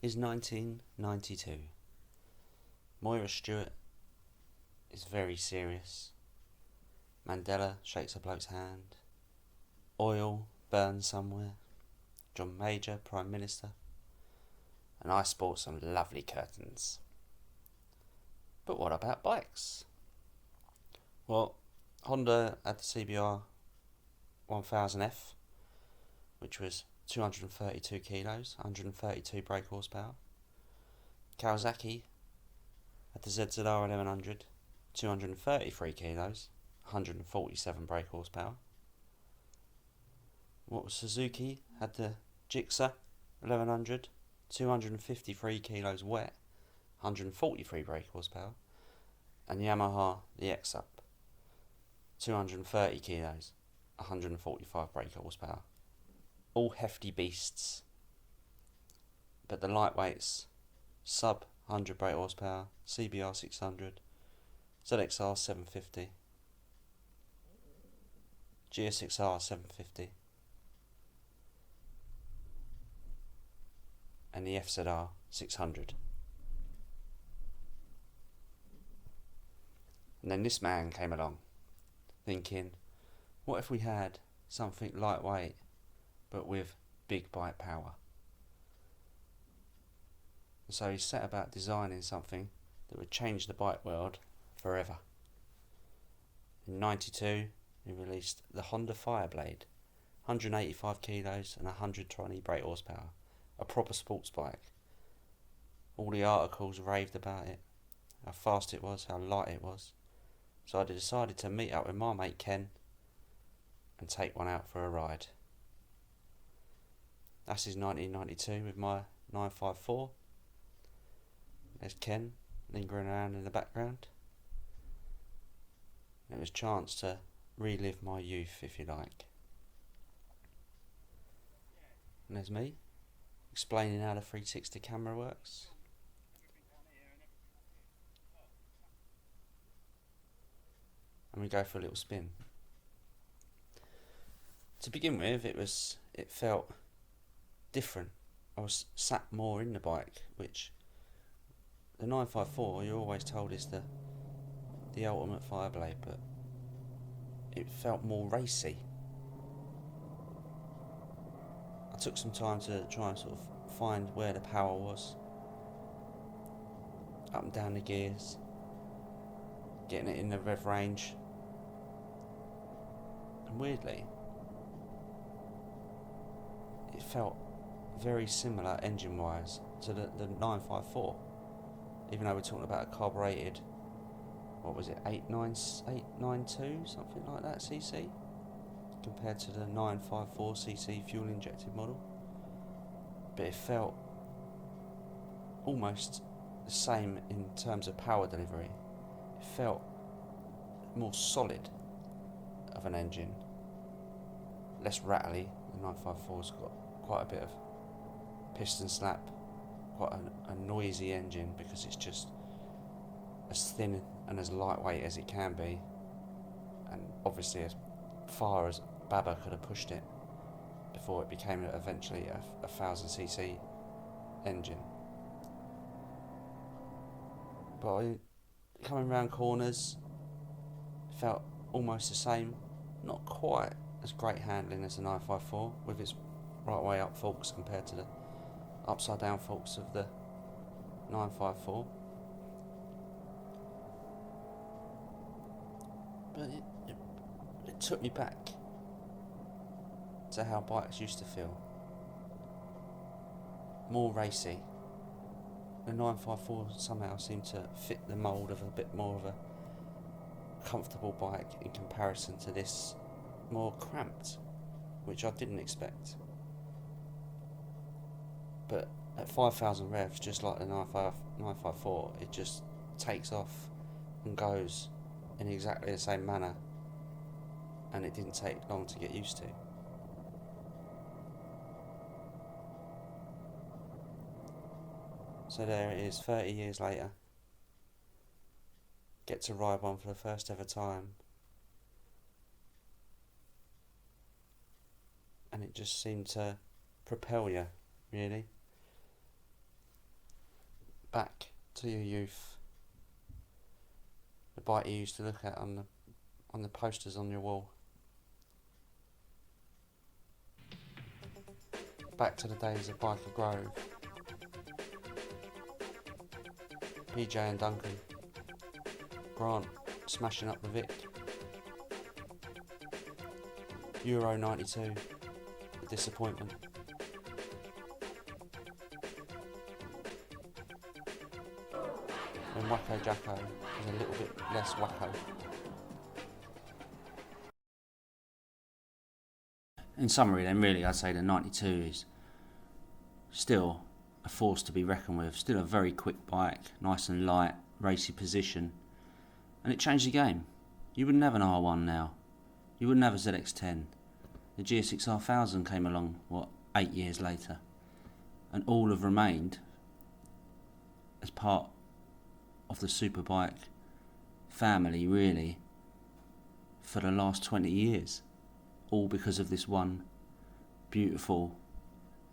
is 1992. Moira Stewart is very serious. Mandela shakes a bloke's hand. Oil burns somewhere. John Major, Prime Minister. And I sport some lovely curtains. But what about bikes? Well, Honda had the CBR900rr, which was 232 kilos, 132 brake horsepower. Kawasaki had the ZZR1100, 233 kilos, 147 brake horsepower. What was Suzuki had the Gixxer 1100, 253 kilos wet, 143 brake horsepower. And Yamaha the X-Up, 230 kilos, 145 brake horsepower. All hefty beasts, but the lightweights, sub 100 brake horsepower, CBR900, ZXR 750, GSXR 750, and the FZR 600. And then this man came along, thinking, what if we had something lightweight but with big bike power? And so he set about designing something that would change the bike world forever. In '92, he released the Honda Fireblade, 185 kilos and 120 brake horsepower, a proper sports bike. All the articles raved about it, how fast it was, how light it was. So I decided to meet up with my mate Ken and take one out for a ride. That's his 1992 with my 954. There's Ken lingering around in the background. It was a chance to relive my youth, if you like. And there's me, explaining how the 360 camera works. And we go for a little spin. To begin with, it felt different. I was sat more in the bike, which the 954 you're always told is the ultimate Fireblade, but it felt more racy. I took some time to try and sort of find where the power was. Up and down the gears, getting it in the rev range. And weirdly, it felt very similar engine wise to the 954, even though we're talking about a carbureted, what was it, 892, something like that cc, compared to the 954cc fuel injected model. But it felt almost the same in terms of power delivery. It felt more solid of an engine, less rattly. The 954's got quite a bit of piston slap, quite a noisy engine because it's just as thin and as lightweight as it can be, and obviously as far as Baba could have pushed it before it became eventually a 1000cc engine. But coming round corners felt almost the same, not quite as great handling as the 954 with its right way up forks compared to the upside down forks of the 954. But it took me back to how bikes used to feel. More racy. The 954 somehow seemed to fit the mould of a bit more of a comfortable bike in comparison to this more cramped, which I didn't expect. But at 5,000 revs, just like the 954, it just takes off and goes in exactly the same manner, and it didn't take long to get used to. So there it is, 30 years later. Get to ride one for the first ever time. And it just seemed to propel you, really. back to your youth, the bike you used to look at on the posters on your wall. Back to the days of Biker Grove, PJ and Duncan, Grant smashing up the Vic, Euro 92, the disappointment. When Wacko Jacko was a little bit less wacko. In summary then, really, I'd say the 92 is still a force to be reckoned with, still a very quick bike, nice and light, racy position, and it changed the game. You wouldn't have an R1 now, you wouldn't have a ZX10. The GSX-R1000 came along, 8 years later, and all have remained as part of the superbike family, really, for the last 20 years, all because of this one beautiful,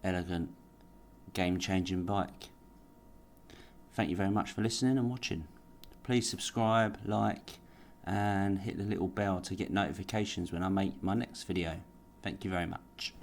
elegant, game-changing bike. Thank you very much for listening and watching. Please subscribe, like, and hit the little bell to get notifications when I make my next video. Thank you very much.